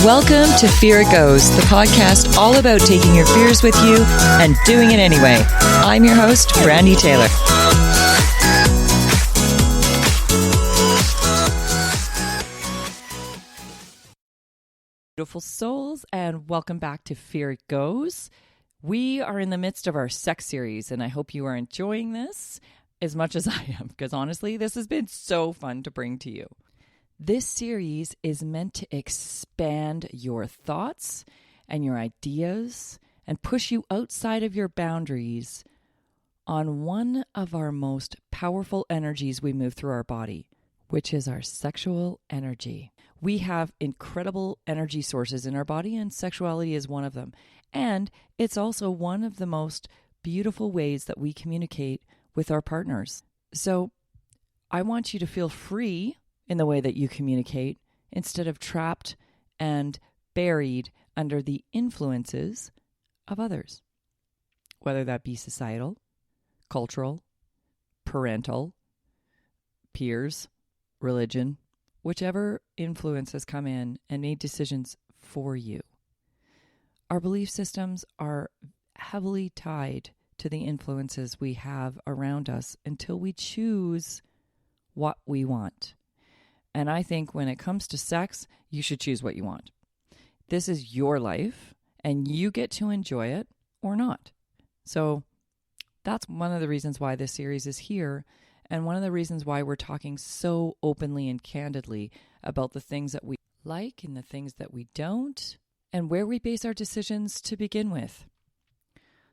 Welcome to Fear It Goes, the podcast all about taking your fears with you and doing it anyway. I'm your host, Brandy Taylor. Beautiful souls, and welcome back to Fear It Goes. We are in the midst of our sex series, and I hope you are enjoying this as much as I am, because honestly, this has been so fun to bring to you. This series is meant to expand your thoughts and your ideas and push you outside of your boundaries on one of our most powerful energies we move through our body, which is our sexual energy. We have incredible energy sources in our body, and sexuality is one of them. And it's also one of the most beautiful ways that we communicate with our partners. So I want you to feel free in the way that you communicate instead of trapped and buried under the influences of others, whether that be societal, cultural, parental, peers, religion, whichever influences come in and made decisions for you. Our belief systems are heavily tied to the influences we have around us until we choose what we want. And I think when it comes to sex, you should choose what you want. This is your life, and you get to enjoy it or not. So that's one of the reasons why this series is here, and one of the reasons why we're talking so openly and candidly about the things that we like and the things that we don't, and where we base our decisions to begin with.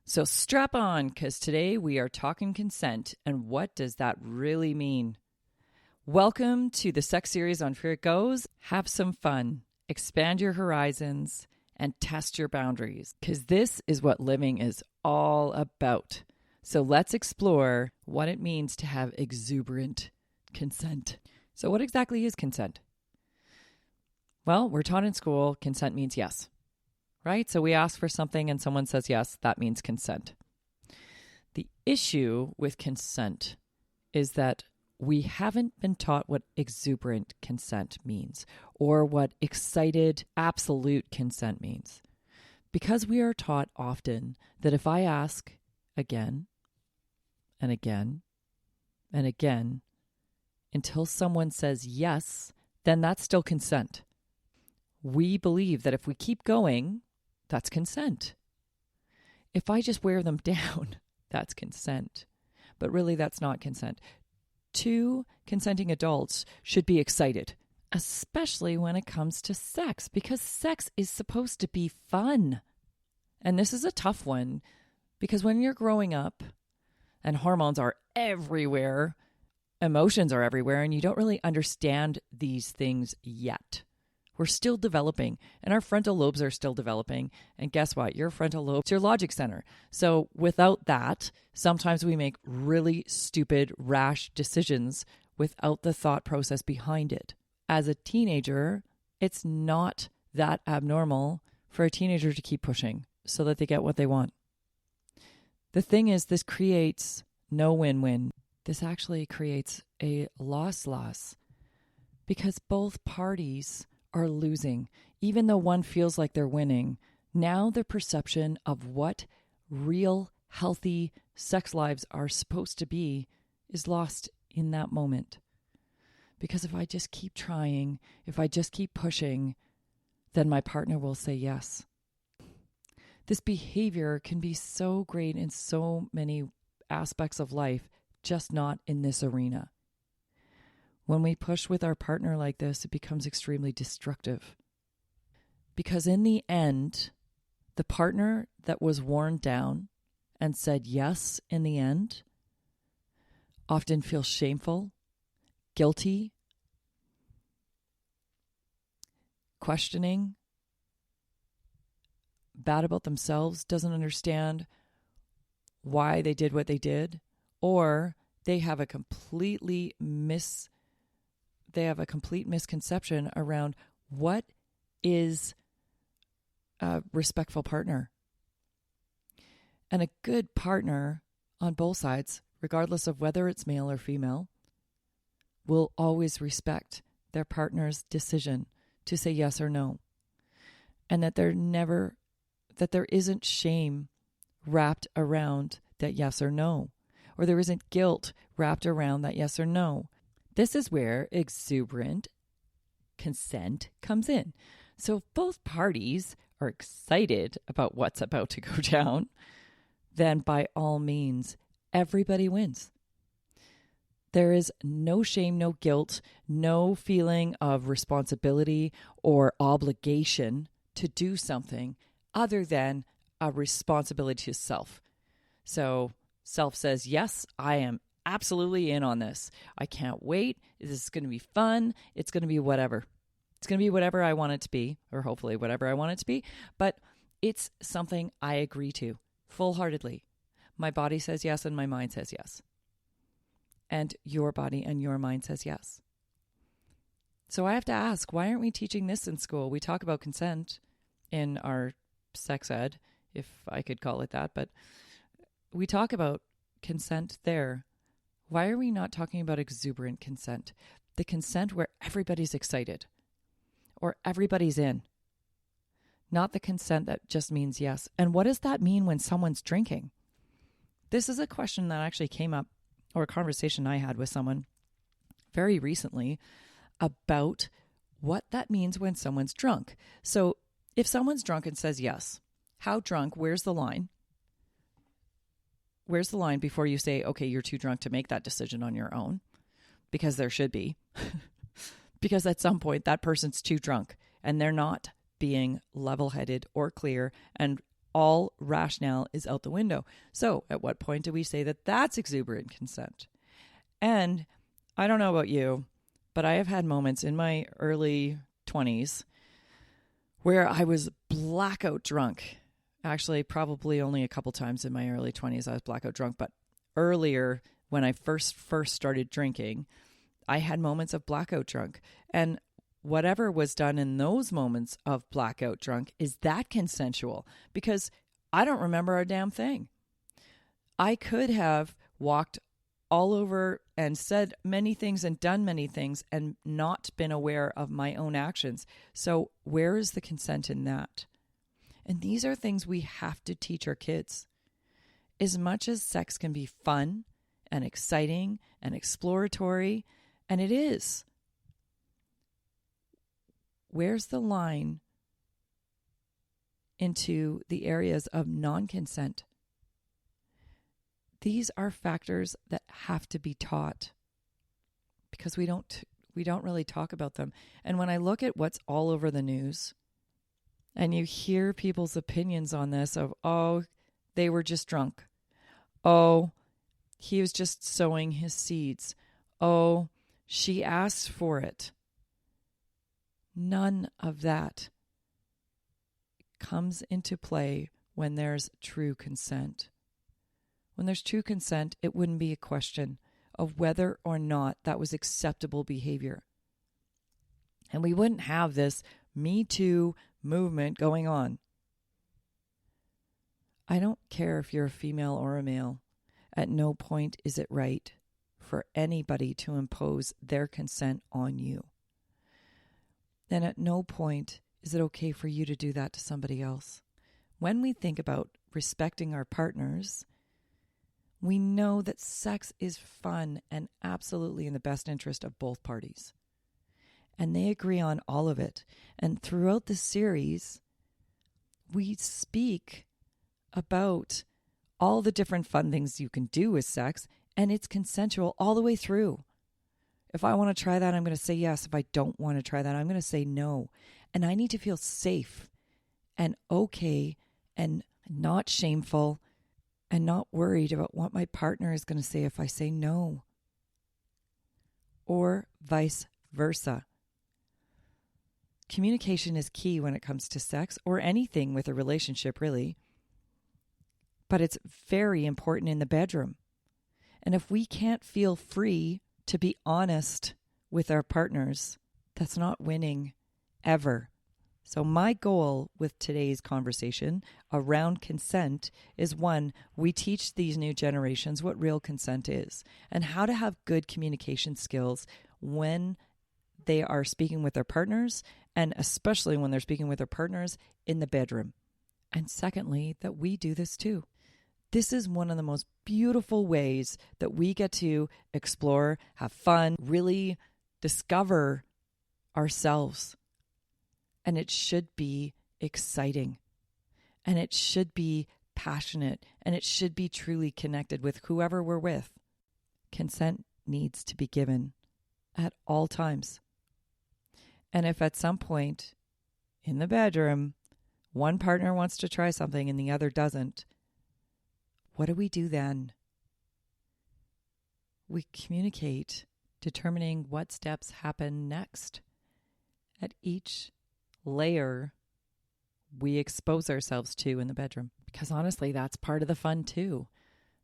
So strap on, because today we are talking consent, and what does that really mean? Welcome to the sex series on Fear It Goes. Have some fun, expand your horizons, and test your boundaries, because this is what living is all about. So let's explore what it means to have exuberant consent. So what exactly is consent? Well, we're taught in school consent means yes, right? So we ask for something and someone says yes, that means consent. The issue with consent is that we haven't been taught what exuberant consent means or what excited absolute consent means. Because we are taught often that if I ask again and again and again until someone says yes, then that's still consent. We believe that if we keep going, that's consent. If I just wear them down, that's consent. But really, that's not consent. Two consenting adults should be excited, especially when it comes to sex, because sex is supposed to be fun. And this is a tough one, because when you're growing up and hormones are everywhere, emotions are everywhere, and you don't really understand these things yet. We're still developing, and our frontal lobes are still developing. And guess what? Your frontal lobe is your logic center. So without that, sometimes we make really stupid, rash decisions without the thought process behind it. As a teenager, it's not that abnormal for a teenager to keep pushing so that they get what they want. The thing is, this creates no win-win. This actually creates a loss-loss, because both parties are losing. Even though one feels like they're winning, now the perception of what real, healthy sex lives are supposed to be is lost in that moment. Because if I just keep trying, if I just keep pushing, then my partner will say yes. This behavior can be so great in so many aspects of life, just not in this arena. When we push with our partner like this, it becomes extremely destructive. Because in the end, the partner that was worn down and said yes in the end often feels shameful, guilty, questioning, bad about themselves, doesn't understand why they did what they did, or they have a complete misconception around what is a respectful partner. And a good partner on both sides, regardless of whether it's male or female, will always respect their partner's decision to say yes or no. and that there isn't shame wrapped around that yes or no, or there isn't guilt wrapped around that yes or no. This is where exuberant consent comes in. So if both parties are excited about what's about to go down, then by all means, everybody wins. There is no shame, no guilt, no feeling of responsibility or obligation to do something other than a responsibility to self. So self says, yes, I am absolutely in on this. I can't wait. This is going to be fun. It's going to be whatever. It's going to be whatever I want it to be, or hopefully whatever I want it to be. But it's something I agree to full-heartedly. My body says yes and my mind says yes. And your body and your mind says yes. So I have to ask, why aren't we teaching this in school? We talk about consent in our sex ed, if I could call it that, but we talk about consent there. Why are we not talking about exuberant consent? The consent where everybody's excited or everybody's in. Not the consent that just means yes. And what does that mean when someone's drinking? This is a question that actually came up, or a conversation I had with someone very recently about what that means when someone's drunk. So if someone's drunk and says yes, how drunk? Where's the line? Where's the line before you say, okay, you're too drunk to make that decision on your own? Because there should be. Because at some point that person's too drunk and they're not being level-headed or clear, and all rationale is out the window. So at what point do we say that that's exuberant consent? And I don't know about you, but I have had moments in my early 20s where I was blackout drunk. Actually, probably only a couple times in my early 20s I was blackout drunk, but earlier when I first started drinking, I had moments of blackout drunk. And whatever was done in those moments of blackout drunk, is that consensual? Because I don't remember a damn thing. I could have walked all over and said many things and done many things and not been aware of my own actions. So where is the consent in that? And these are things we have to teach our kids. As much as sex can be fun and exciting and exploratory, and it is, where's the line into the areas of non-consent? These are factors that have to be taught because we don't really talk about them. And when I look at what's all over the news, and you hear people's opinions on this of, oh, they were just drunk. Oh, he was just sowing his seeds. Oh, she asked for it. None of that comes into play when there's true consent. When there's true consent, it wouldn't be a question of whether or not that was acceptable behavior. And we wouldn't have this Me Too movement going on. I don't care if you're a female or a male. At no point is it right for anybody to impose their consent on you. And at no point is it okay for you to do that to somebody else. When we think about respecting our partners, we know that sex is fun and absolutely in the best interest of both parties. And they agree on all of it. And throughout the series, we speak about all the different fun things you can do with sex, and it's consensual all the way through. If I want to try that, I'm going to say yes. If I don't want to try that, I'm going to say no. And I need to feel safe and okay and not shameful and not worried about what my partner is going to say if I say no. Or vice versa. Communication is key when it comes to sex or anything with a relationship, really. But it's very important in the bedroom. And if we can't feel free to be honest with our partners, that's not winning ever. So my goal with today's conversation around consent is, one, we teach these new generations what real consent is and how to have good communication skills when they are speaking with their partners and especially when they're speaking with their partners in the bedroom. And secondly, that we do this too. This is one of the most beautiful ways that we get to explore, have fun, really discover ourselves. And it should be exciting. And it should be passionate. And it should be truly connected with whoever we're with. Consent needs to be given at all times. And if at some point in the bedroom, one partner wants to try something and the other doesn't, what do we do then? We communicate, determining what steps happen next. At each layer we expose ourselves to in the bedroom. Because honestly, that's part of the fun too,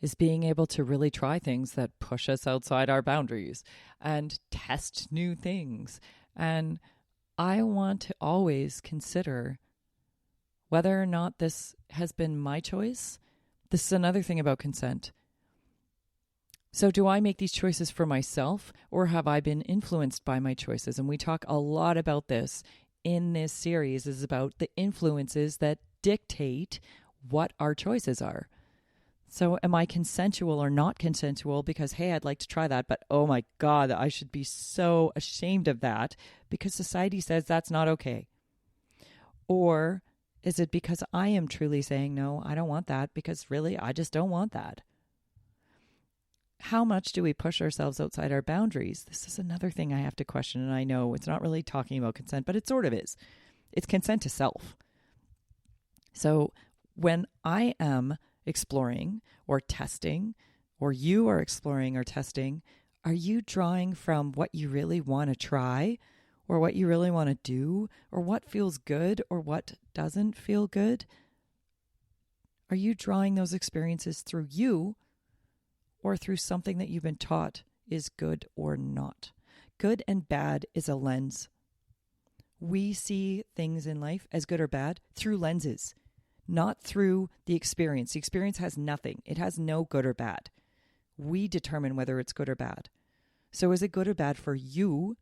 is being able to really try things that push us outside our boundaries and test new things. And I want to always consider whether or not this has been my choice. This is another thing about consent. So do I make these choices for myself, or have I been influenced by my choices? And we talk a lot about this in this series, is about the influences that dictate what our choices are. So am I consensual or not consensual because, hey, I'd like to try that, but oh my God, I should be so ashamed of that because society says that's not okay? Or is it because I am truly saying, no, I don't want that because really, I just don't want that? How much do we push ourselves outside our boundaries? This is another thing I have to question, and I know it's not really talking about consent, but it sort of is. It's consent to self. So when I am exploring or testing, or you are exploring or testing, are you drawing from what you really want to try, or what you really want to do, or what feels good, or what doesn't feel good? Are you drawing those experiences through you, or through something that you've been taught is good or not? Good and bad is a lens. We see things in life as good or bad through lenses, not through the experience. The experience has nothing. It has no good or bad. We determine whether it's good or bad. So is it good or bad for you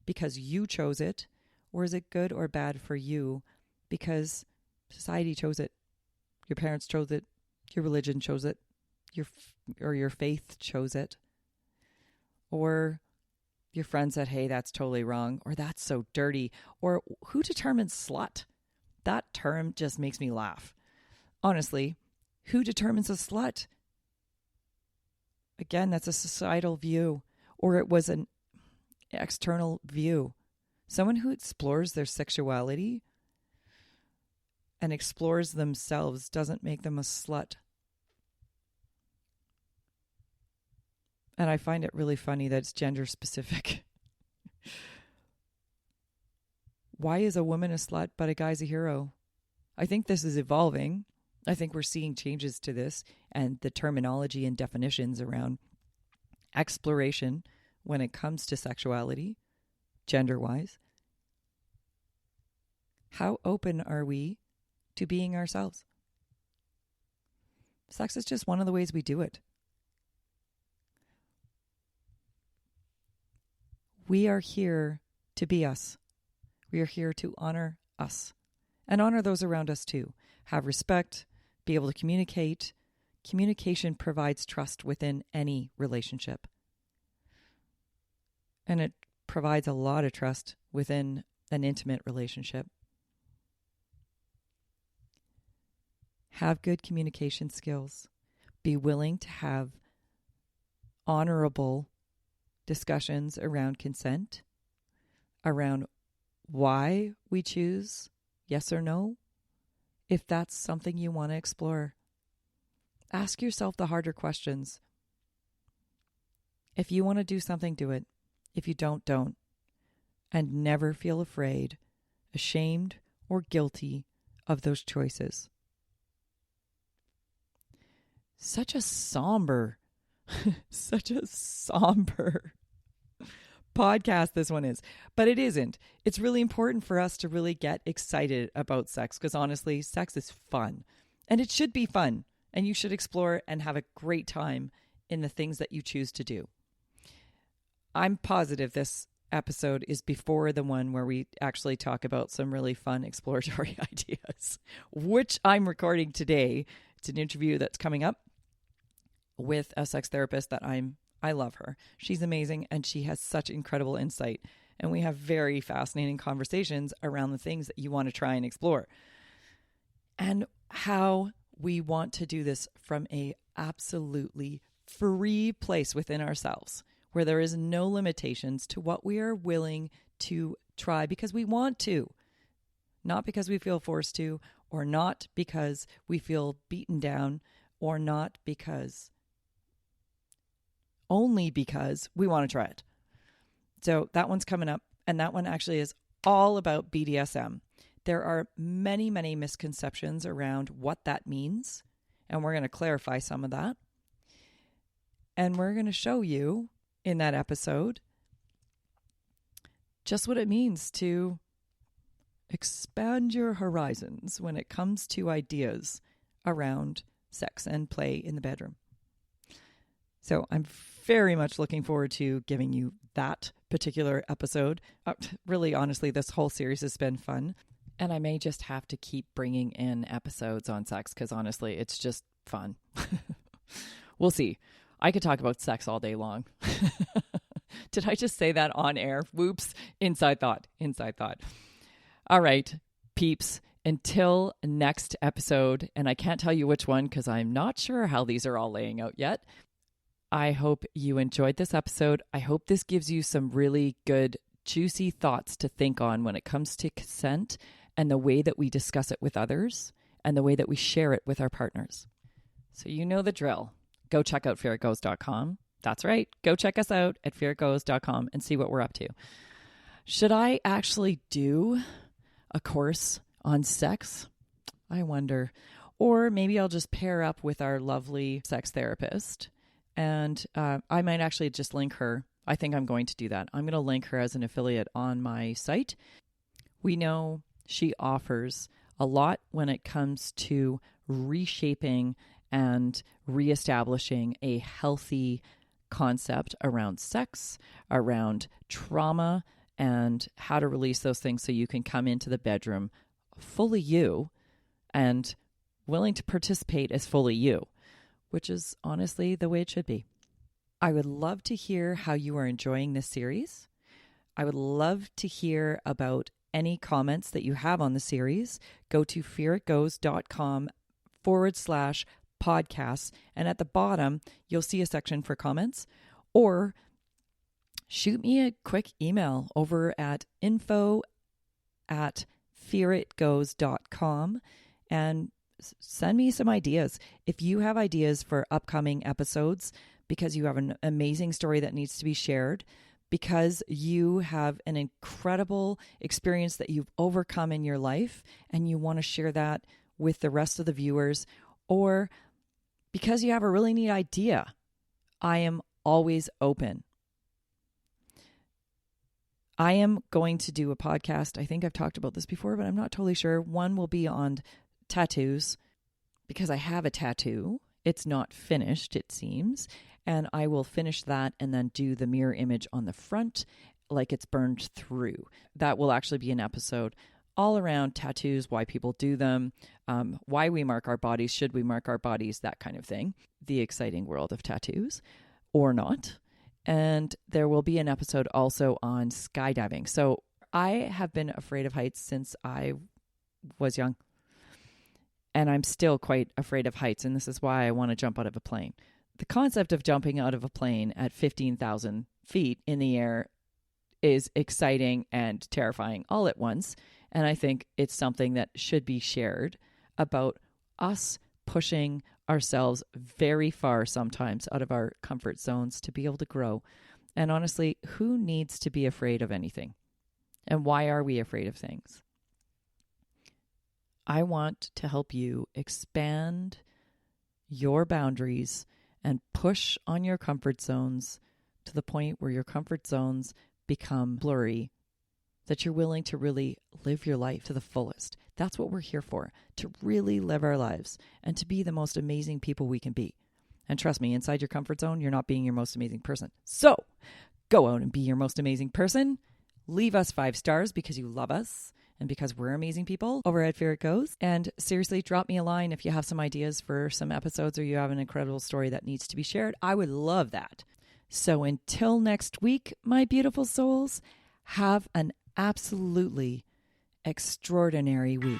because you chose it, or is it good or bad for you because society chose it, your parents chose it, your religion chose it, your faith chose it, or your friend said, hey, that's totally wrong, or that's so dirty, or who determines slut? That term just makes me laugh. Honestly, who determines a slut? Again, that's a societal view, or it was an external view. Someone who explores their sexuality and explores themselves doesn't make them a slut. And I find it really funny that it's gender specific. Why is a woman a slut but a guy's a hero? I think this is evolving. I think we're seeing changes to this and the terminology and definitions around exploration when it comes to sexuality, gender-wise. How open are we to being ourselves? Sex is just one of the ways we do it. We are here to be us. We are here to honor us and honor those around us too. Have respect, be able to communicate. Communication provides trust within any relationship. And it provides a lot of trust within an intimate relationship. Have good communication skills. Be willing to have honorable discussions around consent, around why we choose yes or no, if that's something you want to explore. Ask yourself the harder questions. If you want to do something, do it. If you don't, don't. And never feel afraid, ashamed, or guilty of those choices. Such a somber podcast this one is, but it isn't. It's really important for us to really get excited about sex, because honestly, sex is fun, and it should be fun, and you should explore and have a great time in the things that you choose to do. I'm positive this episode is before the one where we actually talk about some really fun exploratory ideas, which I'm recording today. It's an interview that's coming up with a sex therapist that I love her. She's amazing and she has such incredible insight. And we have very fascinating conversations around the things that you want to try and explore. And how we want to do this from a absolutely free place within ourselves, where there is no limitations to what we are willing to try because we want to, not because we feel forced to, or not because we feel beaten down, or not because, only because we want to try it. So that one's coming up, and that one actually is all about BDSM. There are many, many misconceptions around what that means, and we're going to clarify some of that. And we're going to show you in that episode just what it means to expand your horizons when it comes to ideas around sex and play in the bedroom. So I'm very much looking forward to giving you that particular episode. Really, honestly, this whole series has been fun. And I may just have to keep bringing in episodes on sex because honestly, it's just fun. We'll see. I could talk about sex all day long. Did I just say that on air? Whoops. Inside thought. All right, peeps. Until next episode, and I can't tell you which one because I'm not sure how these are all laying out yet. I hope you enjoyed this episode. I hope this gives you some really good, juicy thoughts to think on when it comes to consent and the way that we discuss it with others and the way that we share it with our partners. So you know the drill. Go check out fearitgoes.com. That's right. Go check us out at fearitgoes.com and see what we're up to. Should I actually do a course on sex? I wonder. Or maybe I'll just pair up with our lovely sex therapist. And I might actually just link her. I think I'm going to do that. I'm going to link her as an affiliate on my site. We know she offers a lot when it comes to reshaping and reestablishing a healthy concept around sex, around trauma, and how to release those things so you can come into the bedroom fully you and willing to participate as fully you, which is honestly the way it should be. I would love to hear how you are enjoying this series. I would love to hear about any comments that you have on the series. Go to fearitgoes.com/podcasts. And at the bottom, you'll see a section for comments, or shoot me a quick email over at info@fearitgoes.com and send me some ideas. If you have ideas for upcoming episodes, because you have an amazing story that needs to be shared, because you have an incredible experience that you've overcome in your life and you want to share that with the rest of the viewers, or because you have a really neat idea, I am always open. I am going to do a podcast. I think I've talked about this before, but I'm not totally sure. One will be on tattoos, because I have a tattoo. It's not finished, it seems. And I will finish that and then do the mirror image on the front like it's burned through. That will actually be an episode all around tattoos, why people do them, why we mark our bodies, should we mark our bodies, that kind of thing. The exciting world of tattoos, or not. And there will be an episode also on skydiving. So I have been afraid of heights since I was young. And I'm still quite afraid of heights, and this is why I want to jump out of a plane. The concept of jumping out of a plane at 15,000 feet in the air is exciting and terrifying all at once. And I think it's something that should be shared about us pushing ourselves very far sometimes out of our comfort zones to be able to grow. And honestly, who needs to be afraid of anything? And why are we afraid of things? I want to help you expand your boundaries and push on your comfort zones to the point where your comfort zones become blurry, that you're willing to really live your life to the fullest. That's what we're here for, to really live our lives and to be the most amazing people we can be. And trust me, inside your comfort zone, you're not being your most amazing person. So Go out and be your most amazing person. Leave us 5 stars because you love us and because we're amazing people over at Fear It Goes. And seriously, drop me a line if you have some ideas for some episodes or you have an incredible story that needs to be shared. I would love that. So until next week, my beautiful souls, have an absolutely extraordinary week.